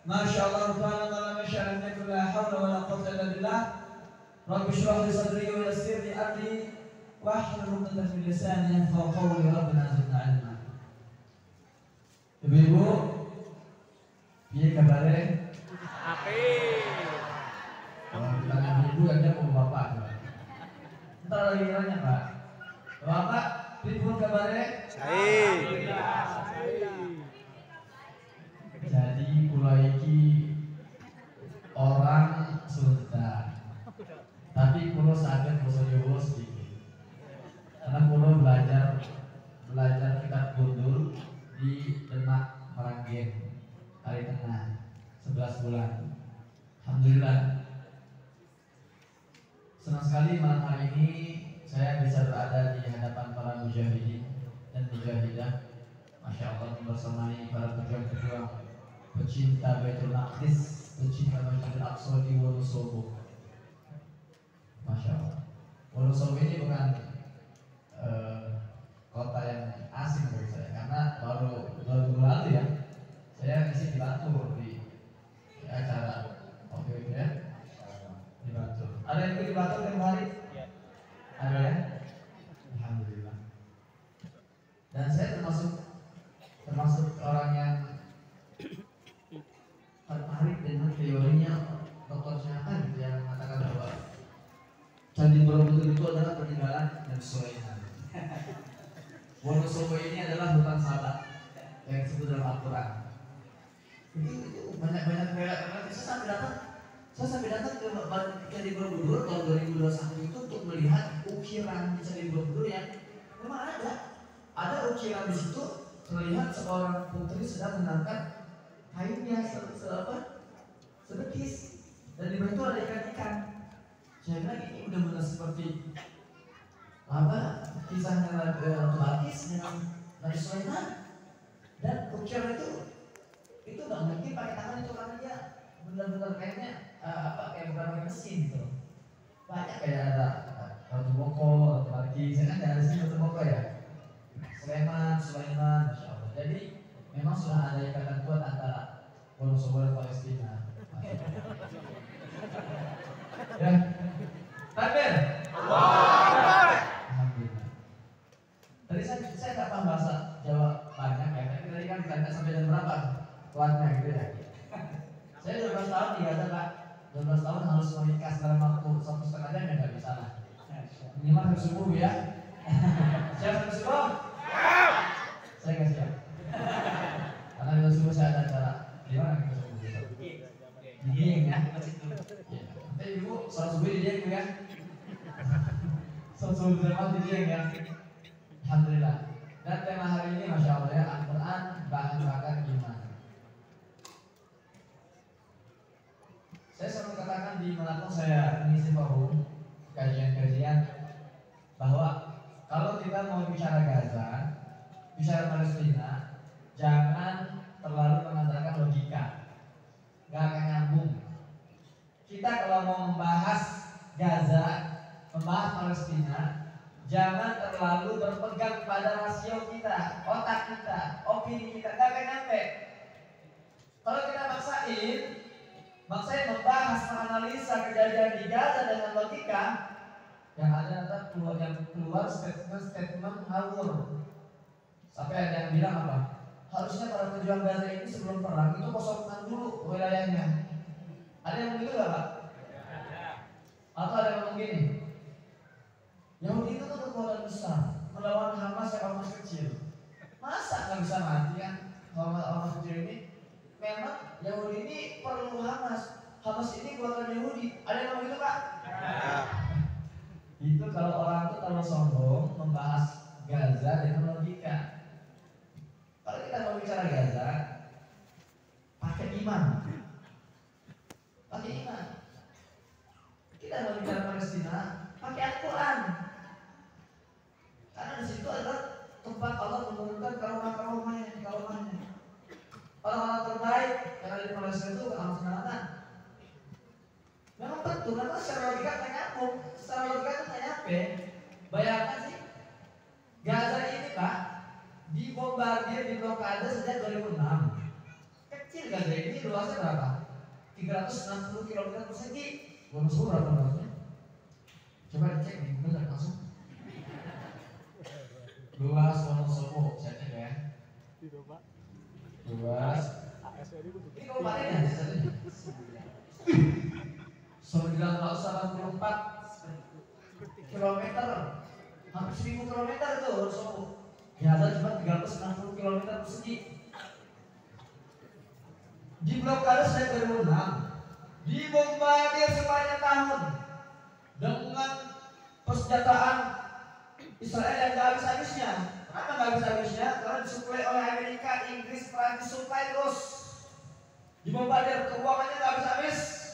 Masya Allah, Ta'ala masya'an yakun la hawla wa la quwwata illa billah. Rabbi shrah li sadri wa yassir li amri wahlul 'uqdatam min lisani yafqahu qawli. Rabbana zidna 'ilma. Ibu-ibu, piye kabare? Apik. Kalau bilang ibu aja mau bapak. Entar lagi nanya, Pak. Bapak, pripun kabare? Sae. Jadi kula iki orang Sunda. Tapi kula saged basa Jawa sedikit. Karena kula belajar kitab gundul di Demak Meranggen, Kali Tengah, 11 bulan. Alhamdulillah. Senang sekali malam hari ini saya bisa berada di hadapan para mujahidin dan mujahidah. Masya Allah, bersamai para pejuang-pejuang pecinta Baitul Maqdis, pecinta Masjidil Aqsa di Wonosobo. Masya Allah. Wonosobo ini bukan kota yang asing bagi saya, karena baru 2 minggu lalu ya saya ngisi di Batur di acara waktu itu ya, di Batur. Ada yang ikut di Batur yang hari? Ada ya? Alhamdulillah. Dan saya termasuk orang yang tertarik dengan teorinya Dr. Syahkan yang mengatakan bahwa Candi Borobudur itu adalah peninggalan Nabi Sulaiman. Wonosobo ini adalah hutan sabat yang disebut dalam Al-Quran. Itu banyak kayak saya sampai datang ke Candi Borobudur tahun 2021 itu untuk melihat ukiran di Candi Borobudur yang memang ada ukiran di situ, terlihat seorang putri sedang mengangkat kainnya sebekis, dan di bawah itu ada ikan-ikan. Saya bilang ini benar-benar seperti kisahnya Ratu Balkis dengan Nabi Sulaiman. Dan ukiran itu nggak mungkin pakai tangan itu, karena dia benar-benar kayaknya kayak bukan pakai mesin gitu. Banyak kayak ada Ratu Boko, Ratu Balkis, saya kan dari sini Ratu Boko ya. Sulaiman, Masya Allah. Jadi memang sudah ada ikatan kuat antara Wonosobo dan Palestina. Ya, takbir. Alhamdulillah. Tadi saya nggak paham bahasa Jawa banyak ya. Tadi kan ditanya sampai jam berapa keluarnya gitu ya. Saya 12 tahun di Gaza, Pak. 12 tahun harus menikah dalam waktu 1,5 jam ya nggak bisa lah. Minimal harus subuh ya. Siap harus subuh? Saya nggak siap. Karena di subuh saya ada acara. Di mana kita subuh besok? Di Dieng ya. Nanti ibu sholat subuh di Dieng ya. Sholat subuh berjamaah di Dieng ya. Alhamdulillah. Dan tema hari ini Masya Allah ya, Al-Quran bahan bakar iman. Saya selalu katakan di manapun saya mengisi forum kajian-kajian bahwa kalau kita mau bicara Gaza, bicara Palestina, jangan terlalu mengandalkan logika, nggak akan nyambung. Kita kalau mau membahas Gaza, membahas Palestina, jangan terlalu berpegang pada rasio kita, otak kita, opini kita, nggak akan nyampe. Kalau kita maksain membahas, menganalisa kejadian di Gaza dengan logika, yang ada nanti keluar statement ngawur. Sampai ada yang bilang apa? Harusnya para pejuang Gaza ini sebelum perang itu kosongkan dulu wilayahnya. Ada yang begitu nggak, Pak? Atau ada yang ngomong gini? Yahudi itu tuh kekuatan besar melawan Hamas yang Hamas kecil. Masa nggak bisa mati kan? Hamas kecil ini memang Yahudi ini perlu Hamas. Hamas ini buatan Yahudi. Ada yang ngomong gitu, Pak? Itu kalau orang itu terlalu sombong membahas Gaza dengan logika. Kalau kita mau bicara Gaza, pakai iman. Pakai iman. Kita mau bicara Palestina, pakai Al-Quran. Karena di situ adalah tempat Allah menurunkan karomah-karomahnya. Orang-orang terbaik yang ada di Palestina itu alam sembarangan. Memang betul, memang secara logika nggak nyambung, secara logika itu nggak nyampe. Bayangkan sih, Gaza ini Pak dibombardir, diblokade sejak 2006. Kecil Gaza ini luasnya berapa? 360 km persegi. Wonosobo berapa luasnya? Coba dicek di Google langsung. Luas Wonosobo, saya cek ya. Luas. Ini kabupaten ya? 984 kilometer, hampir 1000 kilometer itu Wonosobo. Ya ada cuma 360 kilometer persegi. Di blokade sejak 2006, dibombardir sepanjang tahun dengan persenjataan Israel yang gak habis-habisnya. Kenapa gak habis-habisnya? Karena disuplai oleh Amerika, Inggris, Prancis, suplai terus. Dibombardir, keuangannya gak habis-habis.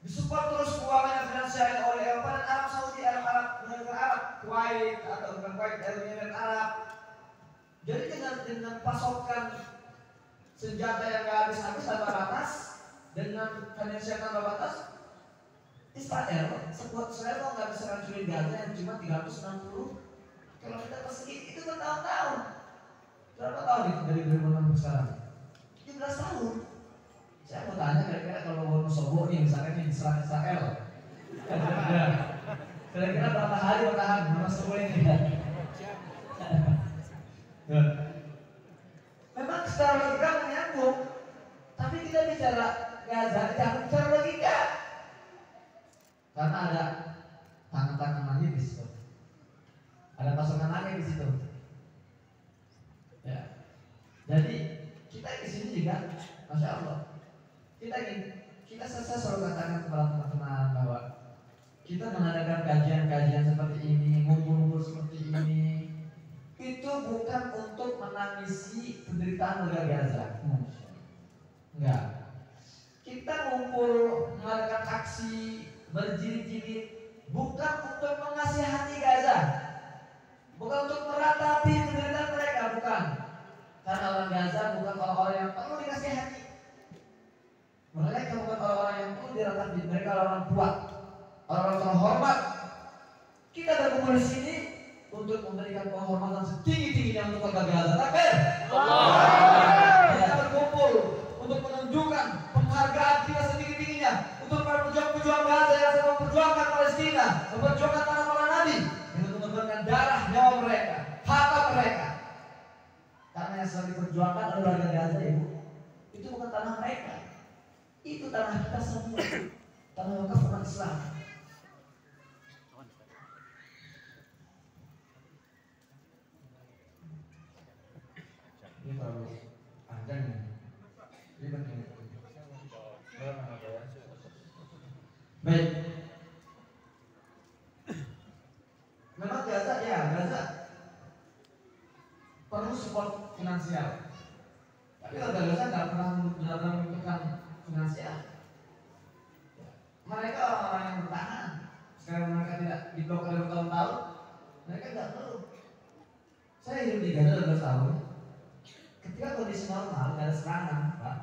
Disupport terus keuangannya finansialnya oleh Eropa dan Arab Saudi, Arab, Kuwait atau bukan Kuwait, Emirat Arab. Jadi dengan pasokan senjata yang gak habis-habis tanpa batas, dengan finansial tanpa batas, Israel, sekuat Israel kok nggak bisa hancurin Gaza yang cuma 360 km persegi itu bertahun-tahun. Berapa tahun itu dari 2006 ke sekarang? 17 tahun. Saya mau tanya kira-kira kalau Wonosobo nih misalnya nih diserang Israel, kira-kira berapa hari bertahan Wonosobo ini? Memang secara logika menyambung, tapi kita bicara Gaza, jangan bicara logika. Karena ada tangan-tangan lagi di situ, ada pasukan lagi di situ. Ya, jadi kita di sini juga, masya Allah, kita selalu katakan kepada teman-teman bahwa kita mengadakan kajian-kajian seperti ini, ngumpul-ngumpul seperti ini, itu bukan untuk menangisi penderitaan warga Gaza, enggak. Kita ngumpul mengadakan aksi berjilid-jilid bukan untuk mengasihani Gaza, bukan untuk meratapi penderitaan mereka, bukan. Karena orang Gaza bukan orang-orang yang perlu dikasihani. Mereka bukan orang-orang yang perlu diratapi, mereka orang kuat, orang-orang terhormat. Kita berkumpul di sini untuk memberikan penghormatan setinggi-tingginya untuk warga Gaza. Takbir! Kita berkumpul untuk menunjukkan penghargaan kita setinggi-tingginya untuk para pejuang-pejuang Gaza yang sedang memperjuangkan Palestina, memperjuangkan tanah para nabi, untuk mengorbankan darah, nyawa mereka, harta mereka. Karena yang sedang diperjuangkan oleh warga Gaza, ibu, itu bukan tanah mereka, itu tanah kita semua, tanah wakaf umat Islam. Ini terlalu panjang ya, ribet ini. Baik. Memang Gaza perlu support finansial. Tapi warga Gaza nggak pernah benar-benar membutuhkan finansial. Mereka orang-orang yang bertahan. Sekarang mereka tidak diblokir bertahun-tahun, mereka nggak perlu. Saya hidup di Gaza 12 tahun. Ketika kondisi normal, nggak ada serangan, Pak,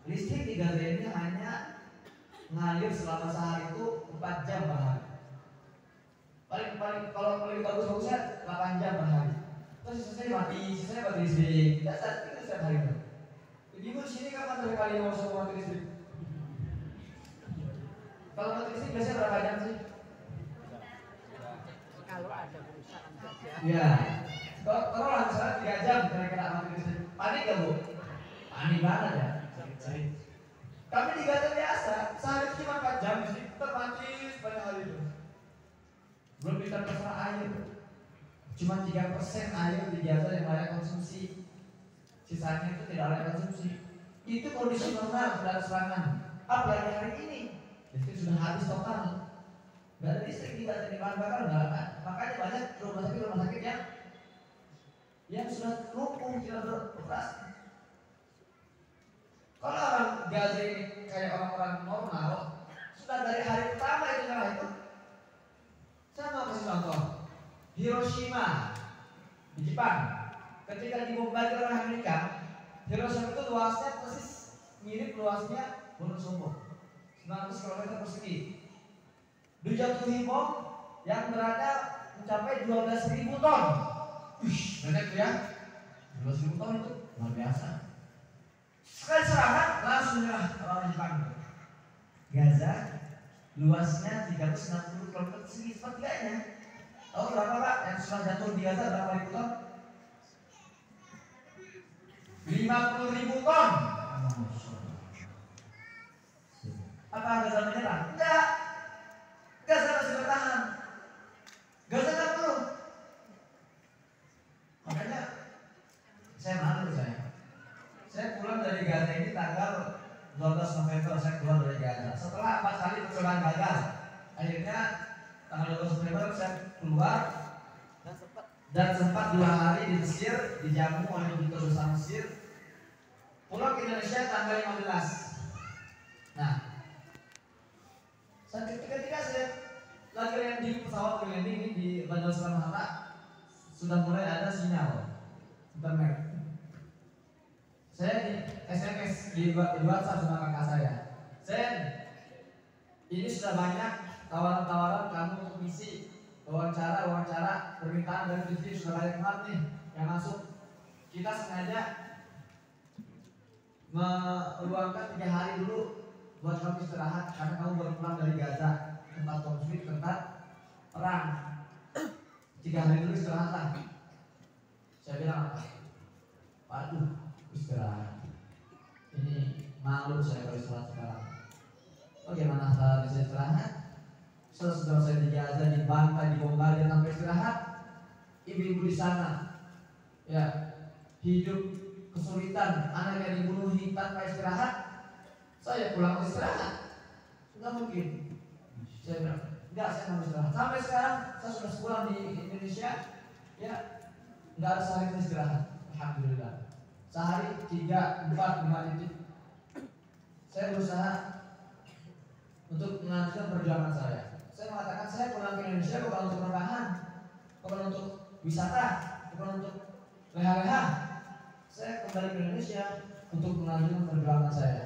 listrik di Gaza ini hanya ngalir selama sehari itu 4 jam per hari. Paling kalau paling bagus-bagusnya 8 jam per hari. Terus sisanya mati listrik. Dasar itu setiap hari itu. Ibu di sini kapan terakhir kali mau semua mati listrik? Kalau mati listrik biasanya berapa jam sih? Kalau ada perusahaan saja. Iya. Kalau misalnya 3 jam kira-kira mati listrik. Panik gak bu? Panik banget ya. Kami di Gaza biasa, sehari cuma 4 jam listrik termati sepanjang hari itu. Belum kita terserah air. Cuma 3% air di Gaza yang layak konsumsi. Sisanya itu tidak layak konsumsi. Itu kondisi normal, sudah ada serangan. Apalagi hari ini, listrik sudah habis total. Gak ada listrik di Gaza, di bahan bakar nggak ada. Makanya banyak rumah sakit yang sudah lumpuh, tidak beroperasi. Kalau orang Gaza ini kayak orang-orang normal, sudah dari hari pertama itu nyerah itu. Saya mau kasih contoh. Hiroshima di Jepang, ketika dibombardir oleh Amerika, Hiroshima itu luasnya persis mirip luasnya Wonosobo, 900 km persegi. Dijatuhi bom yang beratnya mencapai 12.000 ton. Banyak tuh ya, 12.000 ton itu luar biasa. Sekali serangan langsung nyerah orang Jepang. Gaza luasnya 360 km persegi sepertiganya. Tahu berapa Pak yang sudah jatuh di Gaza berapa ribu ton? 50.000 ton. Apa Gaza menyerah? Enggak. Gaza masih bertahan. Gaza kan belum. Makanya saya malu saya pulang dari Gaza ini tanggal 12 November saya keluar dari Gaza. Setelah 4 kali percobaan gagal, akhirnya tanggal 12 November saya keluar dan sempat 2 hari di Mesir, dijamu oleh Duta Besar Mesir. Pulang ke Indonesia tanggal 15. Nah, ketika saya lagi landing pesawat landing ini di Bandara Soekarno-Hatta, sudah mulai ada sinyal internet. Saya di SMS di WhatsApp sama kakak saya. Ini sudah banyak tawaran-tawaran kamu untuk misi wawancara permintaan dari TV sudah banyak banget nih yang masuk. Kita sengaja meluangkan 3 hari dulu buat kamu istirahat karena kamu baru pulang dari Gaza, tempat konflik, tempat perang. 3 hari dulu istirahatlah. Saya bilang, waduh, istirahat. Ini malu saya kalau istirahat sekarang. Bagaimana cara bisa istirahat? Saudara saya di Gaza, dibantai, dibombardir sampai istirahat. Ibu-ibu di sana, ya hidup kesulitan, anaknya dibunuh tanpa istirahat. Saya pulang istirahat, nggak mungkin. Saya bilang, enggak, saya mau istirahat. Sampai sekarang saya sudah sebulan di Indonesia, ya nggak ada sehari istirahat. Alhamdulillah. Sehari 3, 4, 5 titik. Saya berusaha untuk melanjutkan perjuangan saya. Saya mengatakan saya pulang ke Indonesia bukan untuk rebahan, bukan untuk wisata, bukan untuk leha-leha. Saya kembali ke Indonesia untuk melanjutkan perjuangan saya,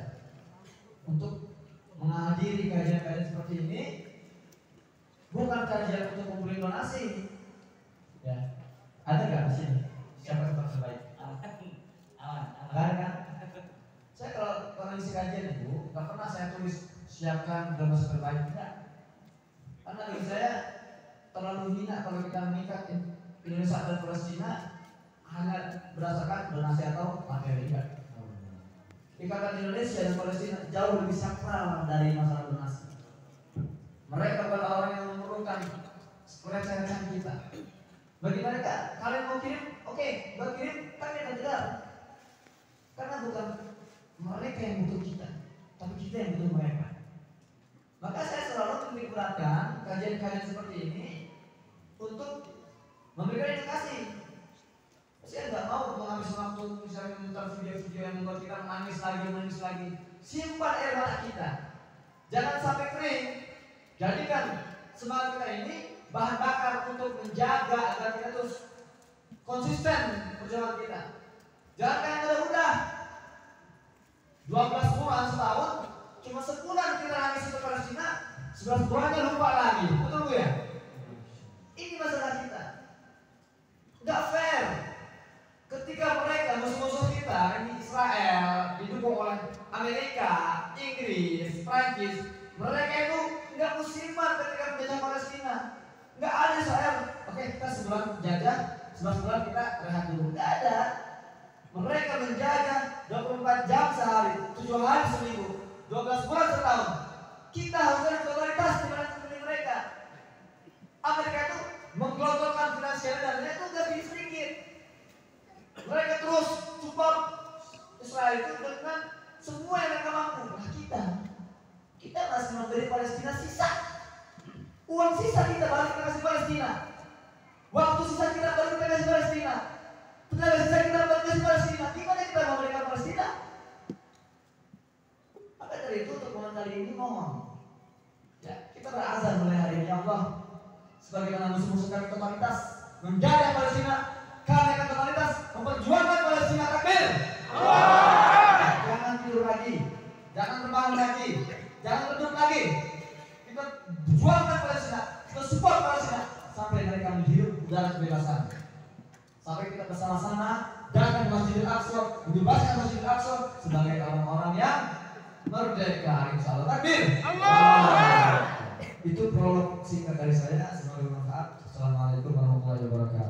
untuk menghadiri kajian-kajian seperti ini, bukan kajian untuk kumpulin donasi. Ya, ada nggak di sini? Siapa yang terbaik? Aman. Kan? Saya kalau isi kajian itu nggak pernah saya tulis siapkan donasi terbaik, enggak. Karena bagi saya terlalu hina kalau kita mengikat Indonesia dan Palestina hanya berdasarkan donasi atau materi, enggak. Ikatan Indonesia dan Palestina jauh lebih sakral dari masalah donasi. Mereka adalah orang yang memerlukan receh-recehan kita. Bagi mereka, kalian mau kirim, oke, buat kirim, kami akan dengar. Karena bukan mereka yang butuh kita, tapi kita yang butuh mereka. Maka saya selalu menimbulkan kajian-kajian seperti ini untuk memberikan edukasi. Saya nggak mau menghabiskan waktu misalnya menonton video-video yang membuat kita menangis lagi. Simpan air mata kita, jangan sampai kering. Jadikan semangat kita ini bahan bakar untuk menjaga agar kita terus konsisten perjuangan kita. Jangan kayak udah 12 bulan setahun, cuma sebulan kita nangis untuk Palestina, 11 bulannya lupa lagi, betul Bu ya? Ini masalah kita, nggak fair. Ketika mereka musuh-musuh kita, ini Israel, didukung oleh Amerika, Inggris, Prancis, mereka itu nggak musliman ketika menjajah Palestina. Nggak ada Israel, oke kita sebulan jajah, 11 bulan kita rehat dulu. Nggak ada. Mereka menjajah 24 jam sehari, 7 hari seminggu, 12 bulan setahun. Kita harus ada totalitas di mana mereka. Amerika itu menggelontorkan finansial dan itu nggak bisa sedikit. Mereka terus support Israel itu dengan semua yang mereka mampu. Nah kita masih memberi Palestina sisa. Uang sisa kita balik ke kasih Palestina. Waktu sisa kita balik ke kasih Palestina. Tenaga sisa kita balik ke kasih Palestina. Gimana kita memberikan Palestina? Maka dari itu untuk malam kali ini ngomong. Ya, kita berazan mulai hari ini, ya Allah. Sebagaimana musuh-musuh kami totalitas menjajah Palestina, kami akan totalitas memperjuangkan Palestina. Takbir! Jangan tidur lagi, jangan rebahan lagi, jangan redup lagi. Kita perjuangkan Palestina, kita support Palestina sampai mereka menghirup udara kebebasan. Sampai kita bersama-sama datang ke Masjidil Aqsa, membebaskan Masjidil Aqsa sebagai orang-orang yang merdeka. Insyaallah takbir. Allah. Itu prolog singkat dari saya, semoga bermanfaat. Assalamualaikum warahmatullahi wabarakatuh.